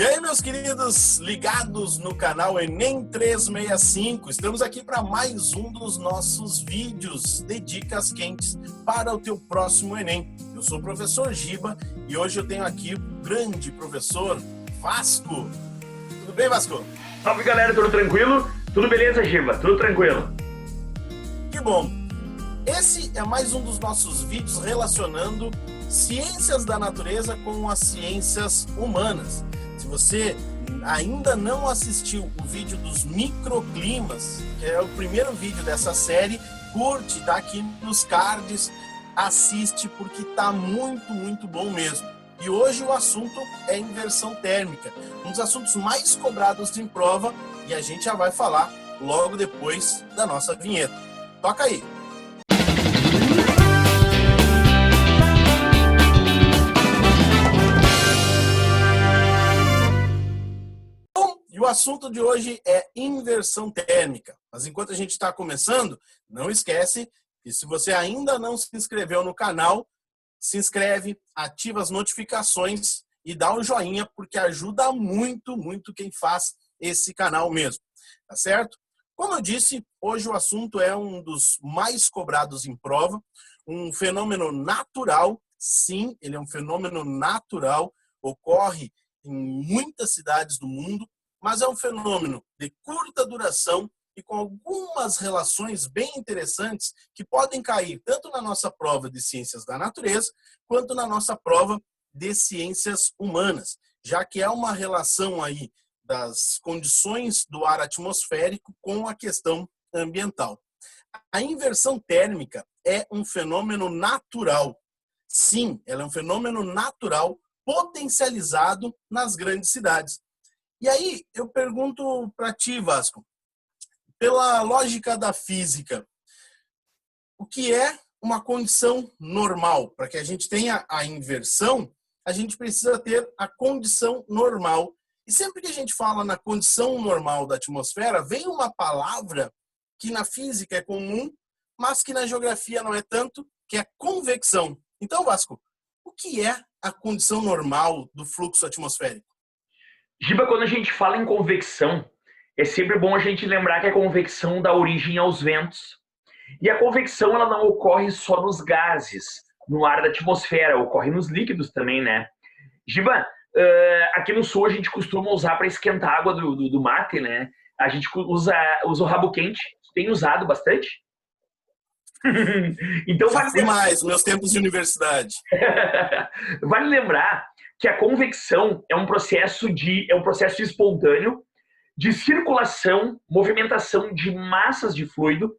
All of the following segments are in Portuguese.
E aí, meus queridos ligados no canal Enem 365, estamos aqui para mais um dos nossos vídeos de dicas quentes para o teu próximo Enem. Eu sou o professor Giba e hoje eu tenho aqui o grande professor Vasco. Tudo bem, Vasco? Salve, galera, tudo tranquilo? Tudo beleza, Giba? Tudo tranquilo. Que bom! Esse é mais um dos nossos vídeos relacionando ciências da natureza com as ciências humanas. Se você ainda não assistiu o vídeo dos microclimas, que é o primeiro vídeo dessa série, curte, tá aqui nos cards, assiste porque tá muito bom mesmo. E hoje o assunto é inversão térmica, um dos assuntos mais cobrados em prova, e a gente já vai falar logo depois da nossa vinheta. Toca aí! O assunto de hoje é inversão térmica. Mas enquanto a gente está começando, não esquece que se você ainda não se inscreveu no canal, se inscreve, ativa as notificações e dá um joinha, porque ajuda muito quem faz esse canal mesmo. Tá certo? Como eu disse, hoje o assunto é um dos mais cobrados em prova, um fenômeno natural. Sim, ele é um fenômeno natural, ocorre em muitas cidades do mundo, mas é um fenômeno de curta duração e com algumas relações bem interessantes que podem cair tanto na nossa prova de ciências da natureza quanto na nossa prova de ciências humanas, já que é uma relação aí das condições do ar atmosférico com a questão ambiental. A inversão térmica é um fenômeno natural. Sim, ela é um fenômeno natural potencializado nas grandes cidades. E aí, eu pergunto para ti, Vasco, pela lógica da física, o que é uma condição normal? Para que a gente tenha a inversão, a gente precisa ter a condição normal. E sempre que a gente fala na condição normal da atmosfera, vem uma palavra que na física é comum, mas que na geografia não é tanto, que é convecção. Então, Vasco, o que é a condição normal do fluxo atmosférico? Giba, quando a gente fala em convecção, é sempre bom a gente lembrar que a convecção dá origem aos ventos. E a convecção ela não ocorre só nos gases, no ar da atmosfera, ocorre nos líquidos também, né? Giba, aqui no sul a gente costuma usar para esquentar a água do mate, né? A gente usa o rabo quente. Tem usado bastante? Então vale mais, meus tempos de universidade. Vale lembrar que a convecção é um processo espontâneo de circulação, movimentação de massas de fluido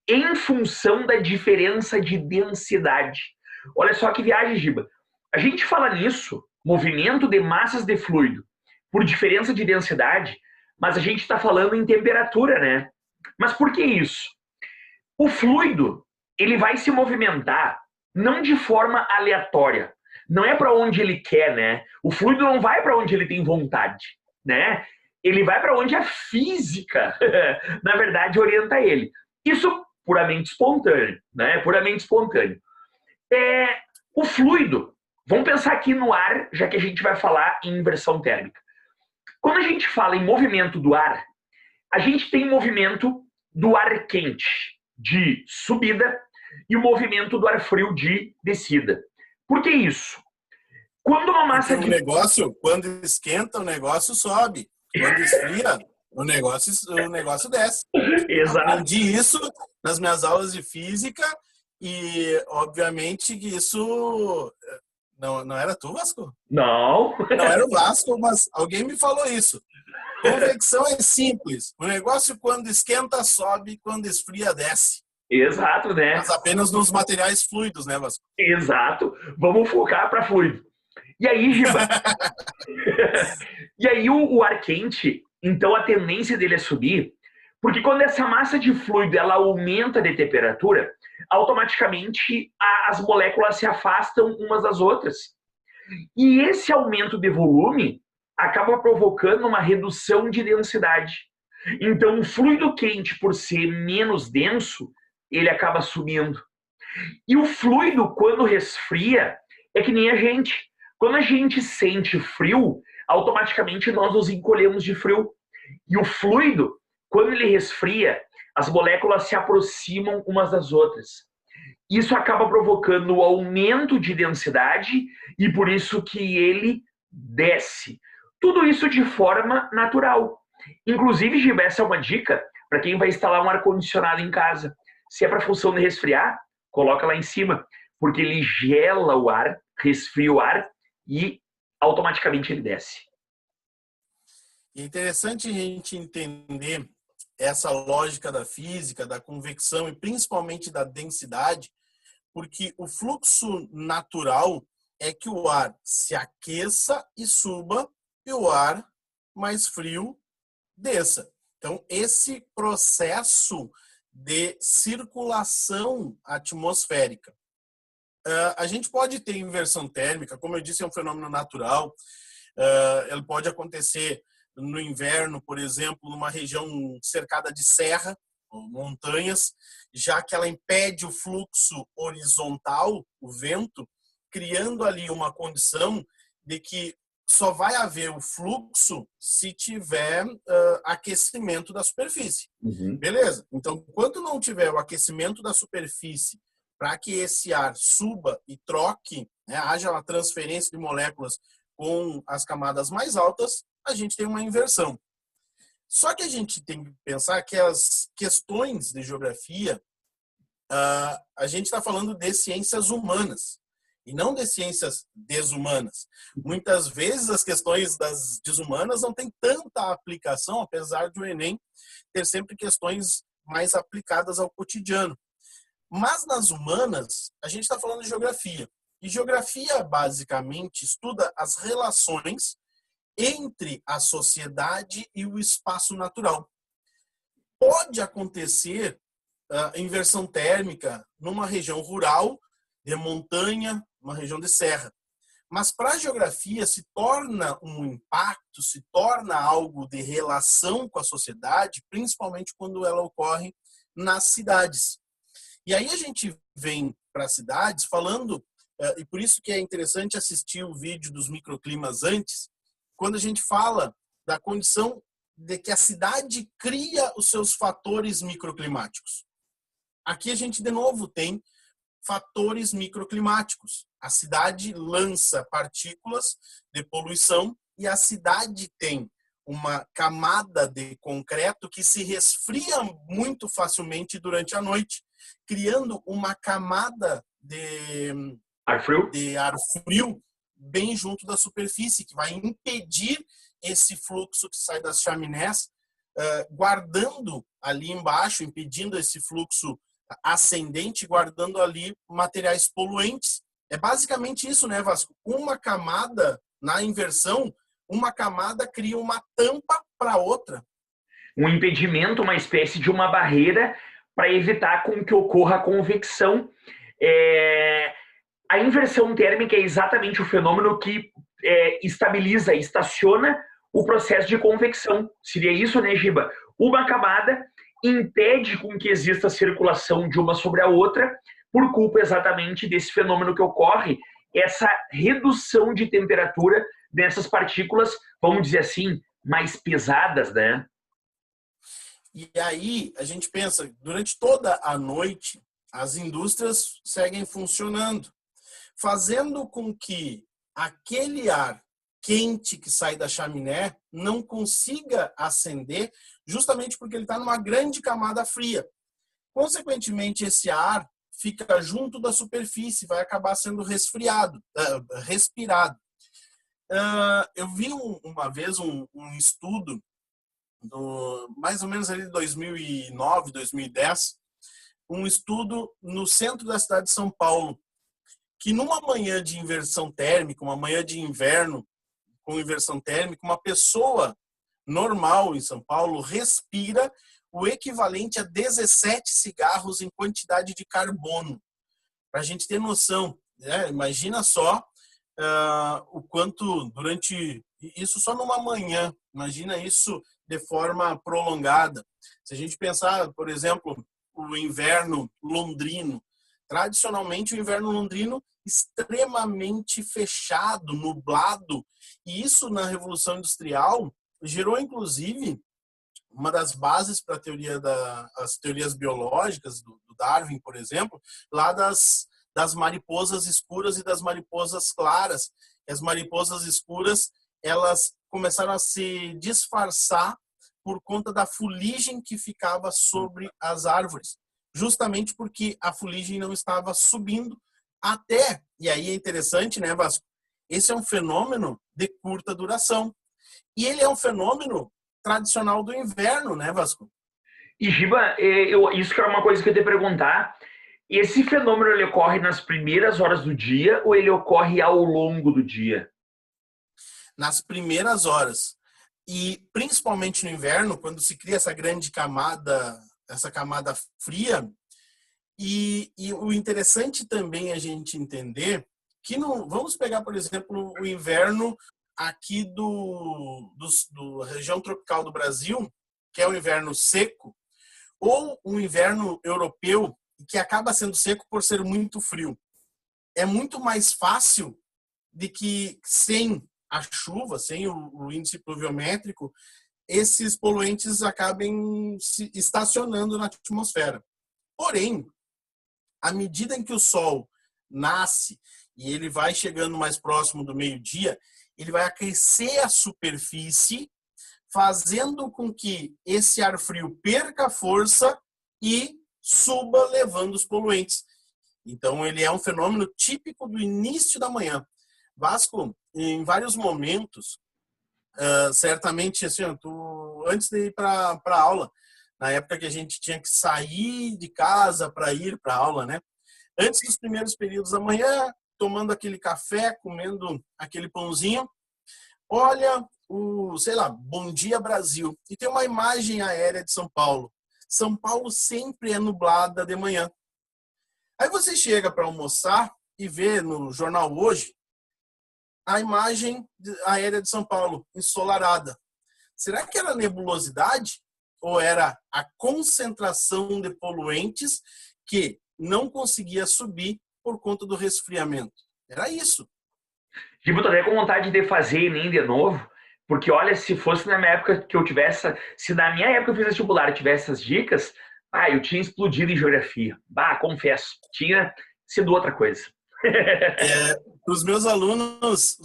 em função da diferença de densidade. Olha só que viagem, Giba. A gente fala nisso, movimento de massas de fluido por diferença de densidade, mas a gente está falando em temperatura, né? Mas por que isso? O fluido, ele vai se movimentar não de forma aleatória. Não é para onde ele quer, né? O fluido não vai para onde ele tem vontade, né? Ele vai para onde a física, na verdade, orienta ele. Isso puramente espontâneo, né? Puramente espontâneo. O fluido, vamos pensar aqui no ar, já que a gente vai falar em inversão térmica. Quando a gente fala em movimento do ar, a gente tem movimento do ar quente de subida e o movimento do ar frio de descida. Por que isso? Quando uma massa de... Quando esquenta, o negócio sobe. Quando esfria, o negócio desce. Exato. Aprendi isso nas minhas aulas de física e, obviamente, que isso... Não era tu, Vasco? Não. Não era o Vasco, mas alguém me falou isso. Convecção é simples. O negócio, quando esquenta, sobe. Quando esfria, desce. Exato, né? Mas apenas nos materiais fluidos, né, Vasco? Exato. Vamos focar para fluido. E aí, Giba? E aí o ar quente, então a tendência dele é subir, porque quando essa massa de fluido ela aumenta de temperatura, automaticamente as moléculas se afastam umas das outras. E esse aumento de volume acaba provocando uma redução de densidade. Então, o fluido quente, por ser menos denso, ele acaba subindo. E o fluido, quando resfria, é que nem a gente. Quando a gente sente frio, automaticamente nós nos encolhemos de frio. E o fluido, quando ele resfria, as moléculas se aproximam umas das outras. Isso acaba provocando o aumento de densidade e por isso que ele desce. Tudo isso de forma natural. Inclusive, Giba, essa é uma dica para quem vai instalar um ar-condicionado em casa. Se é para função de resfriar, coloca lá em cima, porque ele gela o ar, resfria o ar e automaticamente ele desce. É interessante a gente entender essa lógica da física, da convecção e principalmente da densidade, porque o fluxo natural é que o ar se aqueça e suba e o ar mais frio desça. Então, esse processo de circulação atmosférica. A gente pode ter inversão térmica, como eu disse, é um fenômeno natural. Ele pode acontecer no inverno, por exemplo, numa região cercada de serra, ou montanhas, já que ela impede o fluxo horizontal, o vento, criando ali uma condição de que só vai haver o fluxo se tiver aquecimento da superfície. Uhum. Beleza? Então, enquanto não tiver o aquecimento da superfície para que esse ar suba e troque, né, haja uma transferência de moléculas com as camadas mais altas, a gente tem uma inversão. Só que a gente tem que pensar que as questões de geografia, a gente está falando de ciências humanas e não de ciências desumanas. Muitas vezes as questões das desumanas não têm tanta aplicação, apesar do Enem ter sempre questões mais aplicadas ao cotidiano. Mas nas humanas, a gente está falando de geografia. E geografia, basicamente, estuda as relações entre a sociedade e o espaço natural. Pode acontecer inversão térmica numa região rural, de montanha, uma região de serra. Mas para a geografia se torna um impacto, se torna algo de relação com a sociedade, principalmente quando ela ocorre nas cidades. E aí a gente vem para as cidades falando, e por isso que é interessante assistir o vídeo dos microclimas antes, quando a gente fala da condição de que a cidade cria os seus fatores microclimáticos. Aqui a gente, de novo, tem fatores microclimáticos. A cidade lança partículas de poluição e a cidade tem uma camada de concreto que se resfria muito facilmente durante a noite, criando uma camada de ar frio bem junto da superfície, que vai impedir esse fluxo que sai das chaminés, guardando ali embaixo, impedindo esse fluxo ascendente, guardando ali materiais poluentes. É basicamente isso, né, Vasco? Uma camada, na inversão, uma camada cria uma tampa para outra. Um impedimento, uma espécie de uma barreira para evitar com que ocorra a convecção. A inversão térmica é exatamente o fenômeno que estabiliza, estaciona o processo de convecção. Seria isso, né, Giba? Uma camada impede com que exista circulação de uma sobre a outra por culpa exatamente desse fenômeno que ocorre, essa redução de temperatura dessas partículas, vamos dizer assim, mais pesadas, né? E aí a gente pensa, durante toda a noite, as indústrias seguem funcionando, fazendo com que aquele ar quente que sai da chaminé não consiga acender, justamente porque ele está numa grande camada fria. Consequentemente, esse ar fica junto da superfície, vai acabar sendo respirado. Eu vi uma vez um estudo, mais ou menos ali de 2009, 2010, um estudo no centro da cidade de São Paulo, que numa manhã de inversão térmica, uma manhã de inverno com inversão térmica, uma pessoa normal em São Paulo respira o equivalente a 17 cigarros em quantidade de carbono. Para a gente ter noção, né? Imagina só o quanto durante isso só numa manhã, imagina isso de forma prolongada. Se a gente pensar, por exemplo, o inverno londrino, tradicionalmente o inverno londrino extremamente fechado, nublado, e isso na Revolução Industrial gerou inclusive uma das bases para a teoria as teorias biológicas do Darwin, por exemplo, lá das mariposas escuras e das mariposas claras. E as mariposas escuras, elas começaram a se disfarçar por conta da fuligem que ficava sobre as árvores, justamente porque a fuligem não estava subindo até, e aí é interessante, né, Vasco? Esse é um fenômeno de curta duração. E ele é um fenômeno tradicional do inverno, né, Vasco? E, Giba, isso que é uma coisa que eu ia te perguntar. Esse fenômeno ele ocorre nas primeiras horas do dia ou ele ocorre ao longo do dia? Nas primeiras horas. E principalmente no inverno, quando se cria essa grande camada, essa camada fria. E o interessante também é a gente entender que não, vamos pegar, por exemplo, o inverno aqui do região tropical do Brasil, que é o inverno seco, ou um inverno europeu, que acaba sendo seco por ser muito frio. É muito mais fácil de que sem a chuva, sem o índice pluviométrico, esses poluentes acabem se estacionando na atmosfera. Porém, à medida em que o Sol nasce e ele vai chegando mais próximo do meio-dia, ele vai aquecer a superfície, fazendo com que esse ar frio perca força e suba levando os poluentes. Então, ele é um fenômeno típico do início da manhã. Vasco, em vários momentos, certamente, assim, antes de ir para a aula, na época que a gente tinha que sair de casa para ir para a aula, né? Antes dos primeiros períodos da manhã, tomando aquele café, comendo aquele pãozinho, olha sei lá, Bom Dia Brasil, e tem uma imagem aérea de São Paulo. São Paulo sempre é nublada de manhã. Aí você chega para almoçar e vê no jornal Hoje a imagem aérea de São Paulo, ensolarada. Será que era nebulosidade ou era a concentração de poluentes que não conseguia subir por conta do resfriamento? Era isso. Tipo, eu tô até com vontade de fazer Enem de novo, porque olha, se fosse na minha época que eu tivesse, se na minha época eu fiz vestibular e tivesse essas dicas, eu tinha explodido em geografia. Confesso, tinha sido outra coisa. Os meus alunos,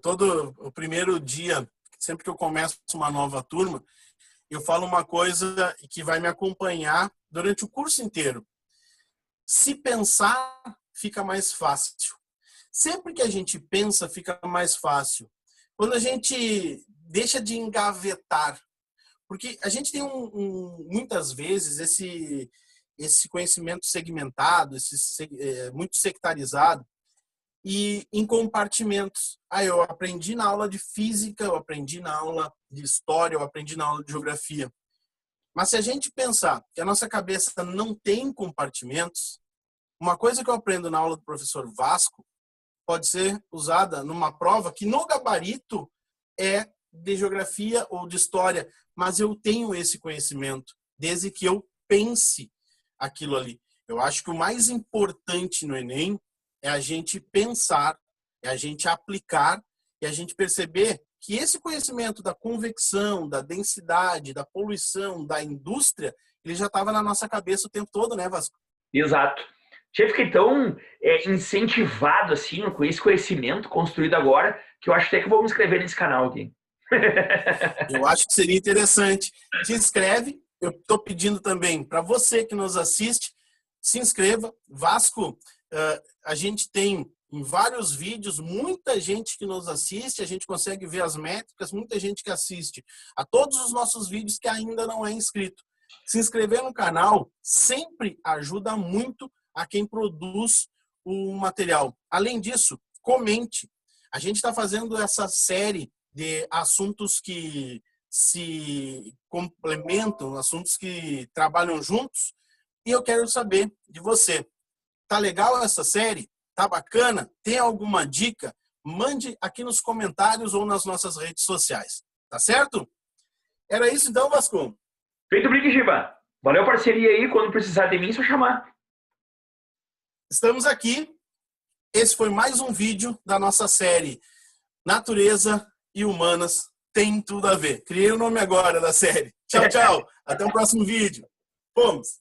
todo o primeiro dia, sempre que eu começo uma nova turma, eu falo uma coisa que vai me acompanhar durante o curso inteiro. Se pensar, fica mais fácil. Sempre que a gente pensa, fica mais fácil. Quando a gente deixa de engavetar, porque a gente tem muitas vezes esse conhecimento segmentado, muito sectarizado, e em compartimentos. Eu aprendi na aula de física, eu aprendi na aula de história, eu aprendi na aula de geografia. Mas se a gente pensar que a nossa cabeça não tem compartimentos, uma coisa que eu aprendo na aula do professor Vasco pode ser usada numa prova que no gabarito é de geografia ou de história, mas eu tenho esse conhecimento desde que eu pense aquilo ali. Eu acho que o mais importante no Enem é a gente pensar, é a gente aplicar e a gente perceber que esse conhecimento da convecção, da densidade, da poluição, da indústria, ele já estava na nossa cabeça o tempo todo, né, Vasco? Exato. Eu fiquei tão incentivado assim com esse conhecimento construído agora que eu acho até que eu vou me inscrever nesse canal aqui. Eu acho que seria interessante. Se inscreve. Eu estou pedindo também para você que nos assiste, se inscreva. Vasco, a gente tem em vários vídeos muita gente que nos assiste, a gente consegue ver as métricas, muita gente que assiste a todos os nossos vídeos que ainda não é inscrito. Se inscrever no canal sempre ajuda muito a quem produz o material. Além disso, comente. A gente está fazendo essa série de assuntos que se complementam, assuntos que trabalham juntos, e eu quero saber de você. Tá legal essa série? Tá bacana? Tem alguma dica? Mande aqui nos comentários ou nas nossas redes sociais. Tá certo? Era isso então, Vasco. Feito o Brick, Giba. Valeu, parceria aí. Quando precisar de mim, é só chamar. estamos aqui. Esse foi mais um vídeo da nossa série Natureza e Humanas Tem Tudo a Ver. Criei o nome agora da série. Tchau, tchau. Até o próximo vídeo. Fomos!